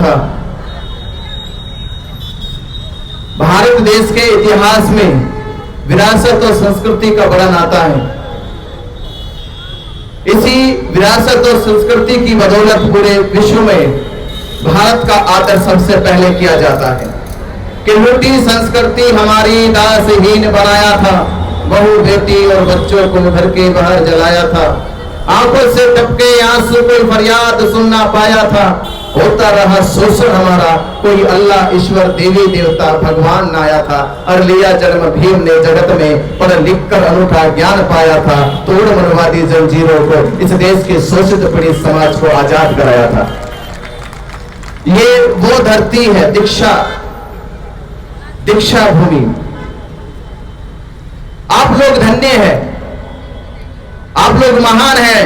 था। भारत देश के इतिहास में विरासत और संस्कृति का बड़ा नाता है। इसी विरासत और संस्कृति की बदौलत पूरे विश्व में भारत का आदर सबसे पहले किया जाता है कि लूटी संस्कृति हमारी दासहीन बनाया था, बहू बेटी और बच्चों को घर के बाहर जलाया था, आंखों से टपके आंसू कोई फरियाद सुनना पाया था, होता रहा शोषण हमारा, कोई अल्लाह ईश्वर देवी देवता भगवान न आया था, और लिया जन्म भीम ने जगत में, पढ़ लिख कर अनूठा ज्ञान पाया था, तोड़ मनवादी जंजीरों को, इस देश के शोषित पीड़ित समाज को आजाद कराया था। ये वो धरती है दीक्षा भूमि। आप लोग धन्य हैं, आप लोग महान हैं,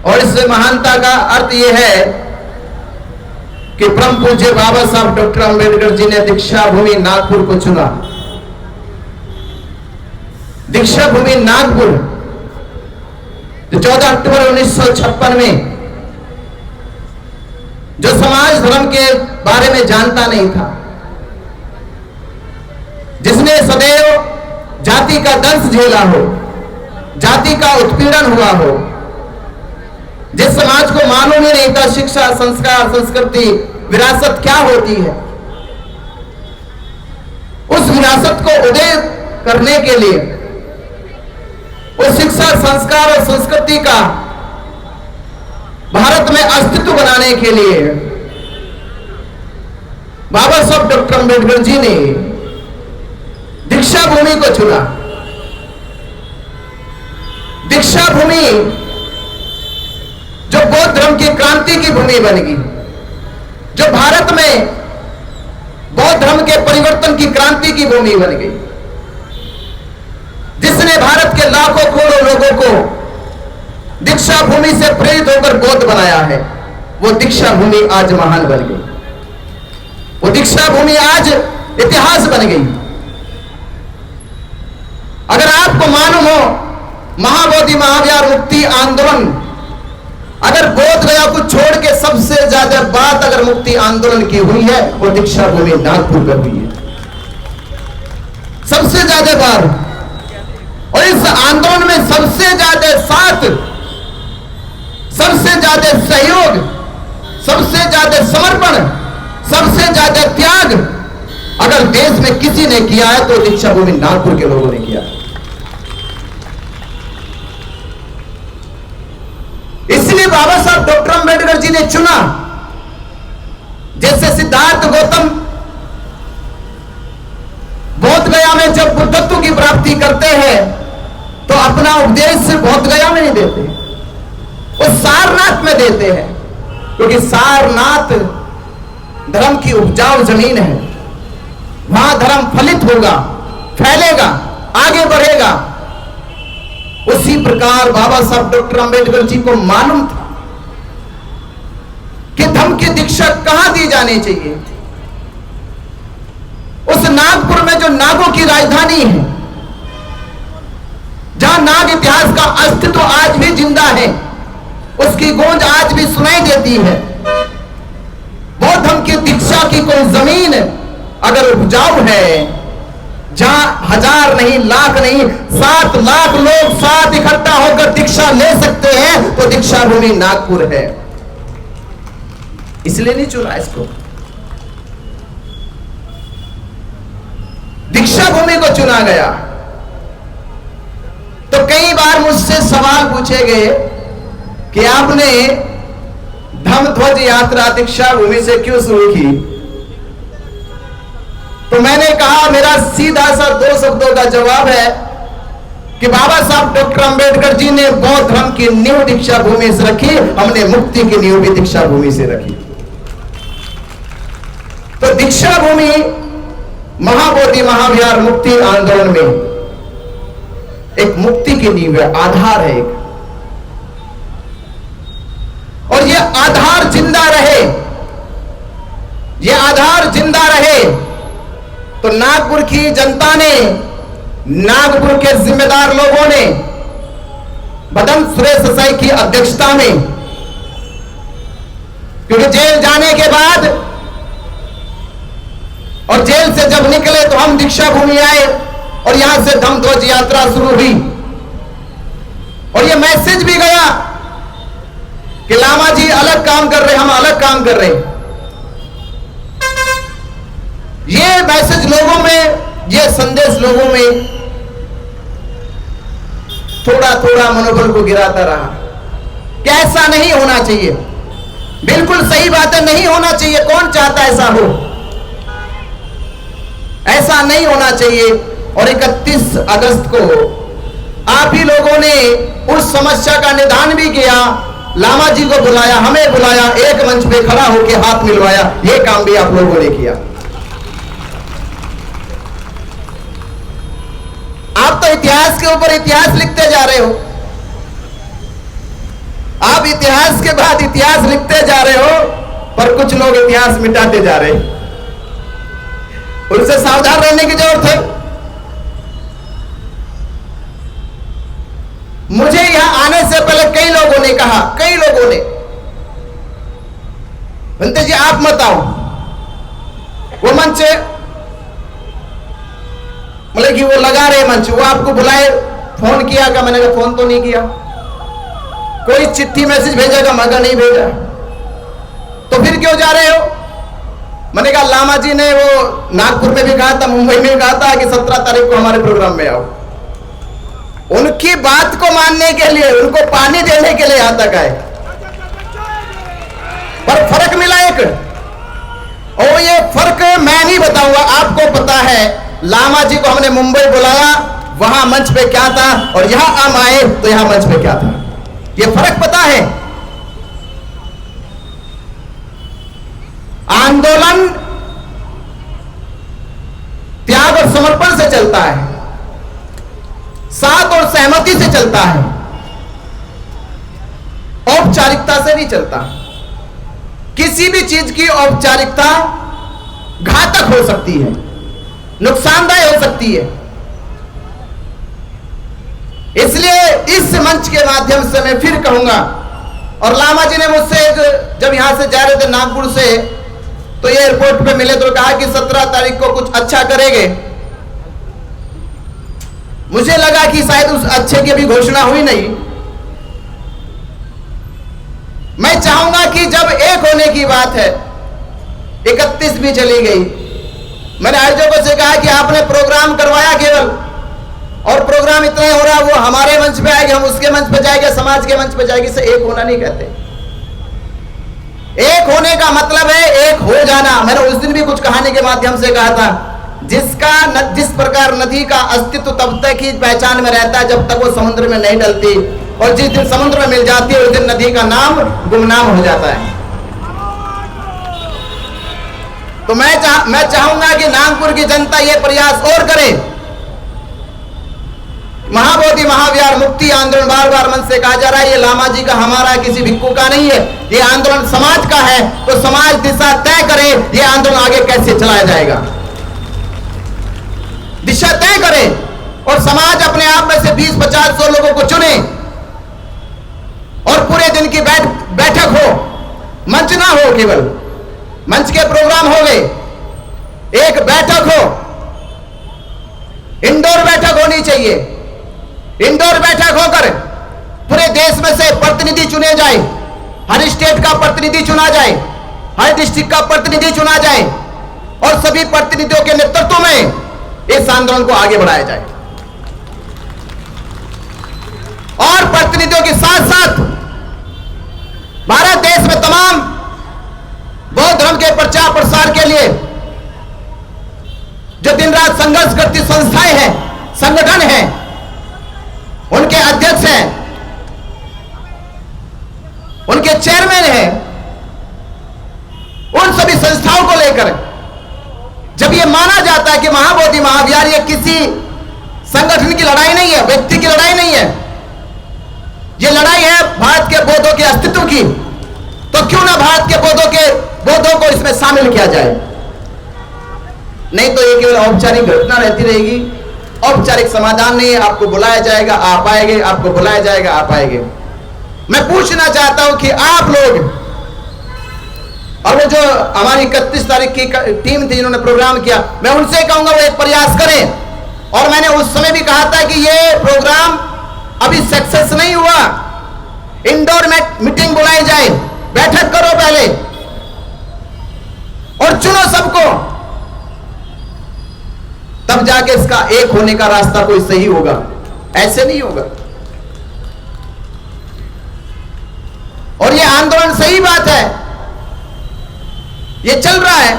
और इस महानता का अर्थ यह है कि परम पूज्य बाबा साहब डॉक्टर अंबेडकर जी ने दीक्षा भूमि नागपुर को चुना। दीक्षा भूमि नागपुर जो 14 अक्टूबर 1956 में, जो समाज धर्म के बारे में जानता नहीं था, जिसने सदैव जाति का दंश झेला हो, जाति का उत्पीड़न हुआ हो, जिस समाज को मालूम ही नहीं था शिक्षा, संस्कार, संस्कृति, विरासत क्या होती है, उस विरासत को उदय करने के लिए, उस शिक्षा, संस्कार और संस्कृति का भारत में अस्तित्व बनाने के लिए बाबा साहब डॉक्टर अंबेडकर जी ने दीक्षा भूमि को चुना। दीक्षा भूमि जो बौद्ध धर्म की क्रांति की भूमि बन गई, जो भारत में बौद्ध धर्म के परिवर्तन की क्रांति की भूमि बन गई, जिसने भारत के लाखों करोड़ों लोगों को दीक्षा भूमि से प्रेरित होकर बौद्ध बनाया है, वो दीक्षा भूमि आज महान बन गई, वो दीक्षा भूमि आज इतिहास बन गई। अगर आपको मालूम हो महाबोधि महाविहार मुक्ति आंदोलन, अगर बोध गया को छोड़ के सबसे ज्यादा बात अगर मुक्ति आंदोलन की हुई है, वो दीक्षा भूमि नागपुर में हुई है, सबसे ज्यादा बार। और इस आंदोलन में सबसे ज्यादा साथ, सबसे ज्यादा सहयोग, सबसे ज्यादा समर्पण, सबसे ज्यादा त्याग अगर देश में किसी ने किया है तो दीक्षा भूमि नागपुर के लोगों ने किया है। इसलिए बाबा साहब डॉक्टर अंबेडकर जी ने चुना, जैसे सिद्धार्थ गौतम बोध गया में जब बुद्धत्व की प्राप्ति करते हैं तो अपना उपदेश बोध गया में नहीं देते, वो सारनाथ में देते हैं, क्योंकि सारनाथ धर्म की उपजाऊ जमीन है, वहां धर्म फलित होगा, फैलेगा, आगे बढ़ेगा। उसी प्रकार बाबा साहब डॉक्टर अंबेडकर जी को मालूम था कि धर्म की दीक्षा कहां दी जानी चाहिए। उस नागपुर में जो नागों की राजधानी है, जहां नाग इतिहास का अस्तित्व आज भी जिंदा है, उसकी गूंज आज भी सुनाई देती है। बौद्ध धर्म की दीक्षा की कोई जमीन अगर उपजाऊ है, जहां 1000 नहीं, लाख नहीं, 7 लाख लोग साथ इकट्ठा होकर दीक्षा ले सकते हैं, तो दीक्षा भूमि नागपुर है। इसलिए नहीं चुना इसको, दीक्षा भूमि को चुना गया। तो कई बार मुझसे सवाल पूछे गए कि आपने धम्म ध्वज यात्रा दीक्षा भूमि से क्यों शुरू की, तो मैंने कहा, मेरा सीधा सा 2 शब्दों का जवाब है कि बाबा साहब डॉक्टर अंबेडकर जी ने बौद्ध धर्म की नींव दीक्षा भूमि से रखी, हमने मुक्ति की नींव भी दीक्षा भूमि से रखी। तो दीक्षा भूमि महाबोधि महाविहार मुक्ति आंदोलन में एक मुक्ति की नींव है, आधार है एक, और यह आधार जिंदा रहे, यह आधार जिंदा रहे तो नागपुर की जनता ने, नागपुर के जिम्मेदार लोगों ने बदन सुरेश साई की अध्यक्षता में क्योंकि जेल जाने के बाद और जेल से जब निकले तो हम दीक्षा भूमि आए और यहां से धम्मध्वज यात्रा शुरू हुई और यह मैसेज भी गया कि लामा जी अलग काम कर रहे, हम अलग काम कर रहे। यह मैसेज लोगों में, यह संदेश लोगों में थोड़ा थोड़ा मनोबल को गिराता रहा कि ऐसा नहीं होना चाहिए। बिल्कुल सही बात है, नहीं होना चाहिए। कौन चाहता ऐसा हो? ऐसा नहीं होना चाहिए। और 31 अगस्त को आप ही लोगों ने उस समस्या का निदान भी किया, लामा जी को बुलाया, हमें बुलाया, एक मंच पे खड़ा होकर हाथ मिलवाया। यह काम भी आप लोगों ने किया। आप तो इतिहास के ऊपर इतिहास लिखते जा रहे हो। आप इतिहास के बाद इतिहास लिखते जा रहे हो, पर कुछ लोग इतिहास मिटाते जा रहे हैं। उनसे सावधान रहने की जरूरत है। मुझे यहां आने से पहले कई लोगों ने कहा, कई लोगों ने, बनते जी आप मत आओ। वो मंच मतलब कि वो लगा रहे मंच, वो आपको बुलाए, फोन किया का? मैंने कहा फोन तो नहीं किया। कोई चिट्ठी मैसेज भेजेगा? मगर नहीं भेजा। तो फिर क्यों जा रहे हो? मैंने कहा लामा जी ने वो नागपुर में भी कहा था, मुंबई में भी कहा था कि 17 तारीख को हमारे प्रोग्राम में आओ। उनकी बात को मानने के लिए, उनको पानी देने के लिए यहां तक आए, पर फर्क मिला एक। और ये फर्क मैं नहीं बताऊंगा, आपको पता है। लामा जी को हमने मुंबई बुलाया, वहां मंच पे क्या था, और यहां हम आए तो यहां मंच पे क्या था। ये फर्क पता है। आंदोलन त्याग और समर्पण से चलता है, साथ और सहमति से चलता है, औपचारिकता से नहीं चलता। किसी भी चीज की औपचारिकता घातक हो सकती है, नुकसानदायक हो सकती है। इसलिए इस मंच के माध्यम से मैं फिर कहूंगा, और लामा जी ने मुझसे जब यहां से जा रहे थे नागपुर से, तो ये एयरपोर्ट पे मिले तो कहा कि 17 तारीख को कुछ अच्छा करेंगे। मुझे लगा कि शायद उस अच्छे की भी घोषणा हुई नहीं। मैं चाहूंगा कि जब एक होने की बात है, 31 भी चली गई, मैंने आयोजकों से कहा कि आपने प्रोग्राम करवाया केवल, और प्रोग्राम इतना हो रहा, वो हमारे मंच पे आएगा, हम उसके मंच पे जाएंगे, समाज के मंच पे जाएंगे। इसे एक होना नहीं कहते। एक होने का मतलब है एक हो जाना। मैंने उस दिन भी कुछ कहानी के माध्यम से कहा था, जिस प्रकार नदी का अस्तित्व तब तक ही पहचान में रहता है जब तक वो समुद्र में नहीं डलती, और जिस दिन समुद्र में मिल जाती है उस दिन नदी का नाम गुमनाम हो जाता है। तो मैं चाहूंगा कि नागपुर की जनता ये प्रयास और करे। महाबोधि महाविहार मुक्ति आंदोलन बार बार मन से कहा जा रहा है, ये लामा जी का हमारा किसी भिक्खू का नहीं है, ये आंदोलन समाज का है। तो समाज दिशा तय करे, ये आंदोलन आगे कैसे चलाया जाएगा, दिशा तय करे, और समाज अपने आप में से 20-50-100 लोगों को चुने, और पूरे दिन की बैठक हो, मंच ना हो, केवल मंच के प्रोग्राम हो गए, एक बैठक हो, इंडोर बैठक होनी चाहिए। इंडोर बैठक होकर पूरे देश में से प्रतिनिधि चुने जाए, हर स्टेट का प्रतिनिधि चुना जाए, हर डिस्ट्रिक्ट का प्रतिनिधि चुना जाए, और सभी प्रतिनिधियों के नेतृत्व में इस आंदोलन को आगे बढ़ाया जाए। और प्रतिनिधियों के साथ साथ भारत देश में तमाम बौद्ध धर्म के प्रचार प्रसार के लिए जो दिन रात संघर्ष करती संस्थाएं हैं, संगठन हैं, उनके अध्यक्ष हैं, उनके चेयरमैन हैं, उन सभी संस्थाओं को लेकर जब यह माना जाता है कि महाबोधि महाविहार ये किसी संगठन की लड़ाई नहीं है, व्यक्ति की लड़ाई नहीं है, ये लड़ाई है भारत के बौद्धों के अस्तित्व की, तो क्यों ना भारत के बौद्धों को इसमें शामिल किया जाए। नहीं तो ये केवल औपचारिक घटना रहती रहेगी, औपचारिक समाधान नहीं है। आपको बुलाया जाएगा आप आएंगे, आपको बुलाया जाएगा आप आएंगे। मैं पूछना चाहता हूं कि आप लोग और वो जो हमारी 31 तारीख की टीम थी जिन्होंने प्रोग्राम किया, मैं उनसे कहूंगा वो एक प्रयास करें। और मैंने उस समय भी कहा था कि ये प्रोग्राम अभी सक्सेस नहीं हुआ, इंडोर मीटिंग बुलाई जाए, बैठक करो पहले और चुनो सबको, तब जाके इसका एक होने का रास्ता कोई सही होगा, ऐसे नहीं होगा। और ये आंदोलन सही बात है, ये चल रहा है,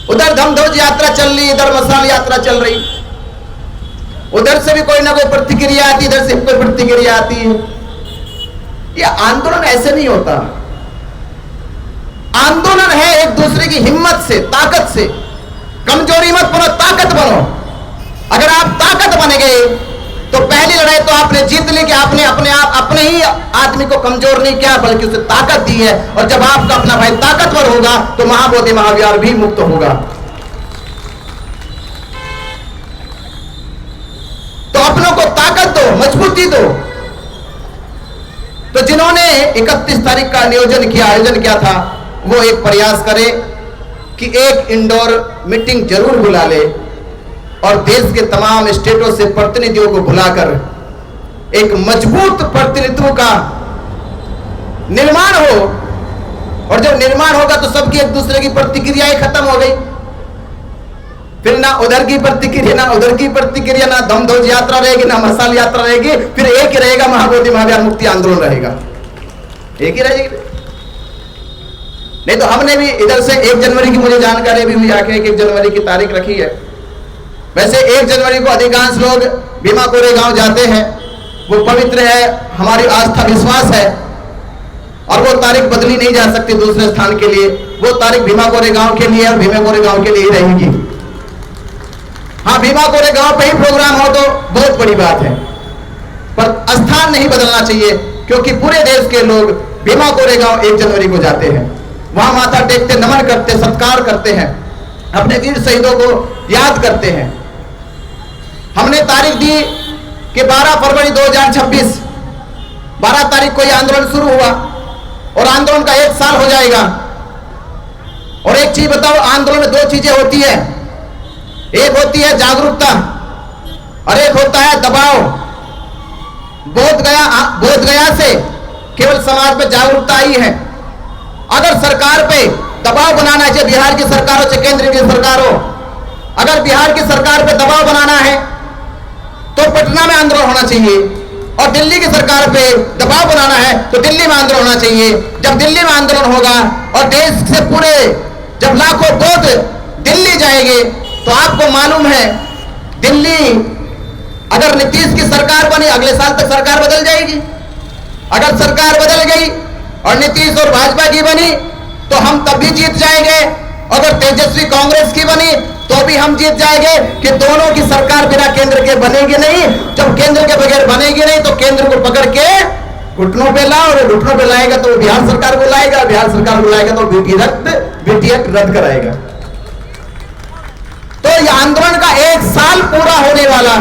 उधर धमध्वज यात्रा चल रही, इधर मशाल यात्रा चल रही, उधर से भी कोई ना कोई प्रतिक्रिया आती, इधर से कोई प्रतिक्रिया आती है। ये आंदोलन ऐसे नहीं होता। आंदोलन है एक दूसरे की हिम्मत से, ताकत से। कमजोरी मत बनो, ताकत बनो। अगर आप ताकत बन गए तो पहली लड़ाई तो आपने जीत ली कि आपने अपने ही आदमी को कमजोर नहीं किया, बल्कि उसे ताकत दी है। और जब आपका अपना भाई ताकतवर होगा तो महाबोधि महाविहार भी मुक्त होगा। तो अपनों को ताकत दो, मजबूती दो। तो जिन्होंने 31 तारीख का आयोजन किया था, वो एक प्रयास करे कि एक इंडोर मीटिंग जरूर बुला ले और देश के तमाम स्टेटों से प्रतिनिधियों को बुलाकर एक मजबूत प्रतिनिधित्व का निर्माण हो। और जब निर्माण होगा तो सबकी एक दूसरे की प्रतिक्रियाएं खत्म हो गई, फिर ना उधर की प्रतिक्रिया, ना उधर की प्रतिक्रिया, ना धमध्वज यात्रा रहेगी, ना मशाल यात्रा रहेगी, फिर एक ही रहेगा, महाबोधि महाविहार मुक्ति आंदोलन रहेगा, एक ही रहेगी। नहीं तो हमने भी इधर से 1 जनवरी की मुझे जानकारी भी हुई आके 1 जनवरी की तारीख रखी है। वैसे 1 जनवरी को अधिकांश लोग भीमा कोरेगांव जाते हैं, वो पवित्र है, हमारी आस्था विश्वास है, और वो तारीख बदली नहीं जा सकती दूसरे स्थान के लिए। वो तारीख भीमा कोरेगांव के लिए और भीमा कोरेगांव के लिए ही रहेगी। हाँ, भीमा कोरेगांव पे ही प्रोग्राम हो तो बहुत बड़ी बात है, पर स्थान नहीं बदलना चाहिए, क्योंकि पूरे देश के लोग भीमा कोरेगांव 1 जनवरी को जाते हैं, वहां माथा टेकते, नमन करते, सत्कार करते हैं, अपने वीर शहीदों को याद करते हैं। हमने तारीख दी कि 12 फरवरी 2026, 12 तारीख को यह आंदोलन शुरू हुआ और आंदोलन का 1 साल हो जाएगा। और एक चीज बताओ, आंदोलन में 2 चीजें होती है, एक होती है जागरूकता और एक होता है दबाव। बोध गया से केवल समाज में जागरूकता आई है। अगर सरकार पे दबाव बनाना है, बिहार की सरकार हो चाहे केंद्र की सरकार हो, अगर बिहार की सरकार पे दबाव बनाना है तो पटना में आंदोलन होना चाहिए, और दिल्ली की सरकार पे दबाव बनाना है तो दिल्ली में आंदोलन होना चाहिए। जब दिल्ली में आंदोलन होगा और देश से पूरे जब लाखों बौद्ध दिल्ली जाएंगे तो आपको मालूम है, दिल्ली अगर नीतीश की सरकार बनी, अगले साल तक सरकार बदल जाएगी। अगर सरकार बदल गई और नीतीश और भाजपा की बनी तो हम तब भी जीत जाएंगे। अगर तेजस्वी कांग्रेस की बनी तो भी हम जीत जाएंगे, कि दोनों की सरकार बिना केंद्र के बनेगी नहीं। जब केंद्र के बगैर बनेगी नहीं तो केंद्र को पकड़ के घुटनों पे लाओ, और घुटनों पे लाएगा तो बिहार सरकार को लाएगा, बिहार सरकार को लाएगा तो बीटी एक्ट रद्द कराएगा। तो यह आंदोलन का 1 साल पूरा होने वाला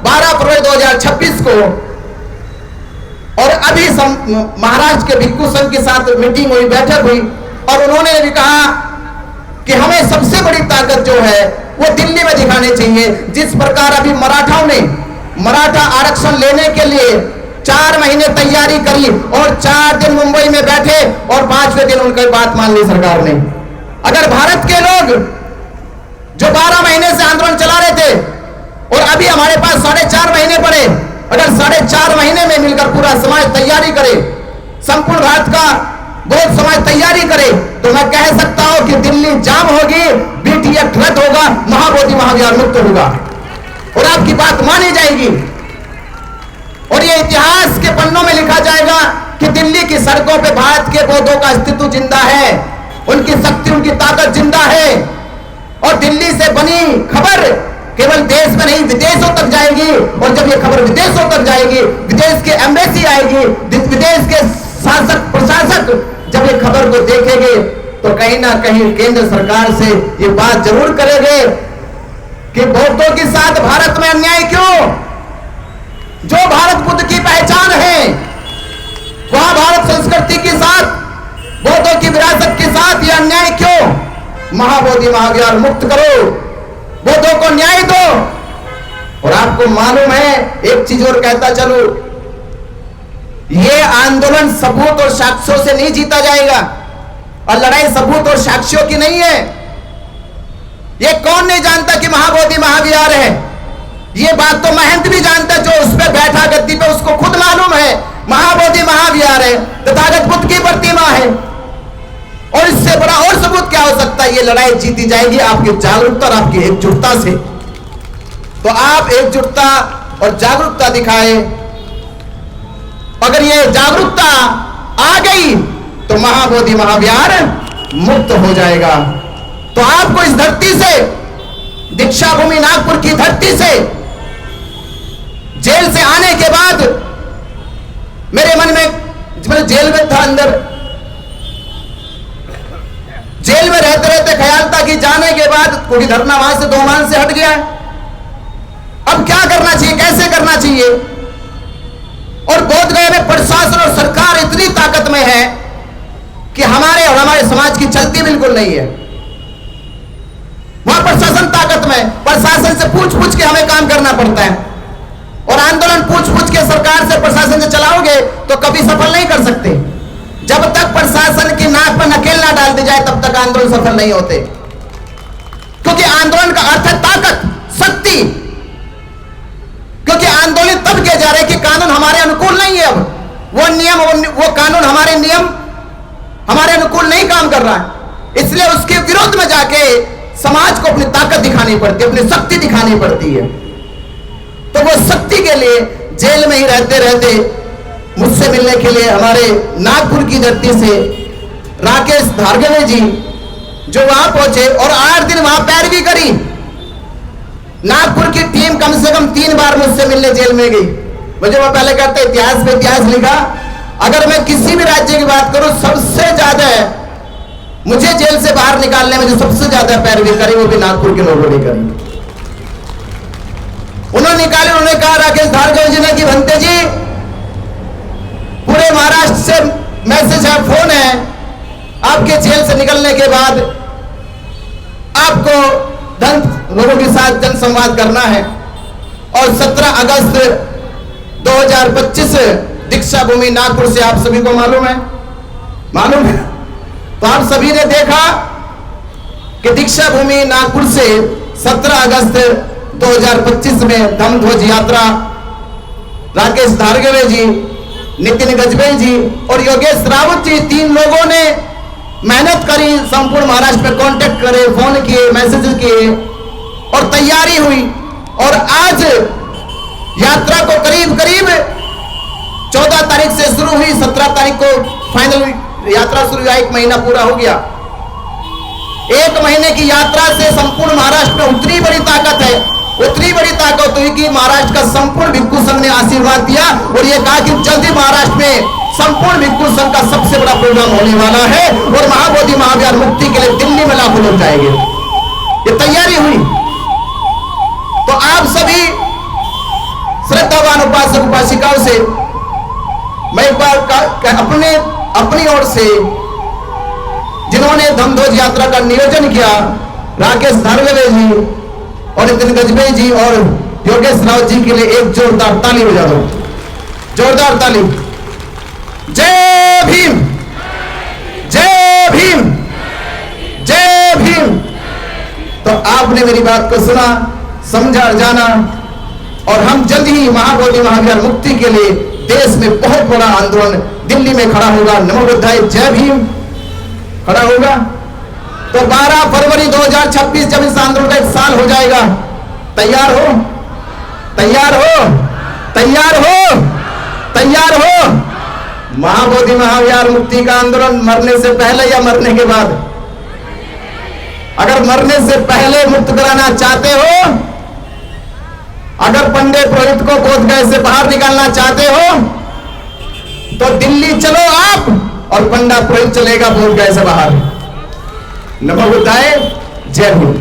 12 फरवरी 2026 को, और अभी महाराष्ट्र के भिक्खु संघ के साथ मीटिंग हुई, बैठक हुई, और उन्होंने भी कहा कि हमें सबसे बड़ी ताकत जो है वो दिल्ली में दिखानी चाहिए। जिस प्रकार अभी मराठाओं ने मराठा आरक्षण लेने के लिए 4 महीने तैयारी करी और 4 दिन मुंबई में बैठे और 5वें दिन उनकी बात मान ली सरकार ने। अगर भारत के लोग जो 12 महीने से आंदोलन चला रहे थे और अभी हमारे पास 4.5 महीने पड़े, अगर 4.5 महीने में मिलकर पूरा समाज तैयारी करे, संपूर्ण भारत का बहुत समाज तैयारी करे, तो मैं कह सकता हूं कि दिल्ली जाम होगी, बीटी एक्ट रद्द होगा, महाबोधि महाविहार मुक्त होगा और आपकी बात मानी जाएगी। और ये इतिहास के पन्नों में लिखा जाएगा कि दिल्ली की सड़कों पे भारत के बौद्धों का अस्तित्व जिंदा है, उनकी शक्ति, उनकी ताकत जिंदा है। और दिल्ली से बनी खबर केवल देश में नहीं, विदेशों तक जाएगी, और जब ये खबर विदेशों तक जाएगी, विदेश के एम्बेसी आएगी, विदेश के शासक प्रशासक जब ये खबर को देखेंगे तो कहीं ना कहीं केंद्र सरकार से ये बात जरूर करेंगे कि बौद्धों के साथ भारत में अन्याय क्यों? जो भारत बुद्ध की पहचान है, वहां भारत संस्कृति के साथ बौद्धों की विरासत के साथ यह अन्याय क्यों? महाबोधि महाविहार मुक्त करो, बौद्धों को न्याय दो। और आपको मालूम है, एक चीज और कहता चलो, ये आंदोलन सबूत और साक्ष्यों से नहीं जीता जाएगा, और लड़ाई सबूत और साक्ष्यों की नहीं है। ये कौन नहीं जानता कि महाबोधि महाविहार है? ये बात तो महंत भी जानता, जो उस पर बैठा गद्दी पे, उसको खुद मालूम है महाबोधि महाविहार है, तथागत बुद्ध की प्रतिमा है। और इससे बड़ा और सबूत क्या हो सकता है? ये लड़ाई जीती जाएगी आपकी जागरूकता और आपकी एकजुटता से। तो आप एकजुटता और जागरूकता दिखाए। अगर ये जागरूकता आ गई तो महाबोधि महाविहार मुक्त हो जाएगा। तो आपको इस धरती से, दीक्षा भूमि नागपुर की धरती से, जेल से आने के बाद मेरे मन में, मैं जेल में था, अंदर जेल में रहते रहते ख्याल था कि जाने के बाद, क्योंकि धरना वहां से 2 मान से हट गया है, अब क्या करना चाहिए, कैसे करना चाहिए। और बोधगया में प्रशासन और सरकार इतनी ताकत में है कि हमारे और हमारे समाज की चलती बिल्कुल नहीं है। वहां प्रशासन ताकत में, प्रशासन से पूछ पूछ के हमें काम करना पड़ता है। और आंदोलन पूछ पूछ के सरकार से, प्रशासन से चलाओगे तो कभी सफल नहीं कर सकते। जब तक प्रशासन की नाक पर नकेल ना डाल दी जाए तब तक आंदोलन सफल नहीं होते, क्योंकि आंदोलन का अर्थ है ताकत, शक्ति। क्योंकि आंदोलन तब किए जा रहे कि कानून हमारे अनुकूल नहीं है। अब वो नियम, वो कानून, हमारे नियम हमारे अनुकूल नहीं काम कर रहा है, इसलिए उसके विरोध में जाके समाज को अपनी ताकत दिखानी पड़ती है, अपनी शक्ति दिखानी पड़ती है। तो वो शक्ति के लिए जेल में ही रहते रहते मुझसे मिलने के लिए हमारे नागपुर की धरती से राकेश धारगवे जी, जो वहां पहुंचे और 8 दिन वहां पैरवी करी। नागपुर की टीम कम से कम 3 बार मुझसे मिलने जेल में गई। मुझे वो पहले कहते इतिहास पे इतिहास लिखा, अगर मैं किसी भी राज्य की बात करूं, सबसे ज्यादा मुझे जेल से बाहर निकालने में जो सबसे ज्यादा पैरवी करी वो भी नागपुर के लोगों ने करी। उन्होंने निकाले, उन्होंने कहा राकेश धारगवे जी ने कि भंते जी, पूरे महाराष्ट्र से मैसेज है, फोन है, आपके जेल से निकलने के बाद आपको लोगों के साथ जनसंवाद करना है। और 17 अगस्त 2025 दीक्षा भूमि नागपुर से, आप सभी को मालूम है, मालूम है। तो आप सभी ने देखा कि दीक्षा भूमि नागपुर से 17 अगस्त 2025 में धम्मध्वज यात्रा राकेश धारगवे जी, नितिन गजबे जी और योगेश रावत जी, 3 लोगों ने मेहनत करी, संपूर्ण महाराष्ट्र में कांटेक्ट करे, फोन किए, मैसेज किए और तैयारी हुई। और आज यात्रा को करीब करीब 14 तारीख से शुरू हुई, 17 तारीख को फाइनल यात्रा शुरू हुआ, 1 महीना पूरा हो गया। 1 महीने की यात्रा से संपूर्ण महाराष्ट्र में उतनी बड़ी ताकत है, उतनी बड़ी ताकत हुई कि महाराष्ट्र का संपूर्ण भिक्खु संघ ने आशीर्वाद दिया और यह कहा कि जल्दी महाराष्ट्र में संपूर्ण भिक्खु संघ का सबसे बड़ा प्रोग्राम होने वाला है और महाबोधि महाविहार मुक्ति के लिए दिल्ली में लाखों लोग जाएंगे। ये तैयारी हुई। तो आप सभी श्रद्धावान उपासक उपासिकाओं से मैं एक बार अपनी ओर से, जिन्होंने धम्मध्वज यात्रा का नियोजन किया, राकेश धारगवे जी और नितिन गजबे जी और योगेश रावत जी के लिए एक जोरदार ताली बजा दो, जोरदार ताली। जय भीम, जय भीम, जय भीम। तो आपने मेरी बात को सुना, समझा और जाना, और हम जल्द ही महाबोधि महाविहार मुक्ति के लिए देश में बहुत बड़ा आंदोलन दिल्ली में खड़ा होगा। नमो बुद्धाय, जय भीम खड़ा होगा। तो 12 फरवरी 2026 जब इस आंदोलन का 1 साल हो जाएगा, तैयार हो, तैयार हो, तैयार हो, तैयार हो। महाबोधि महाविहार मुक्ति का आंदोलन मरने से पहले या मरने के बाद? अगर मरने से पहले मुक्त कराना चाहते हो, अगर पंडित पुरोहित को बोधगया से बाहर निकालना चाहते हो, तो दिल्ली चलो आप, और पंडित पुरोहित चलेगा बोधगया से बाहर। नमो बुद्धाय, जय हिंद।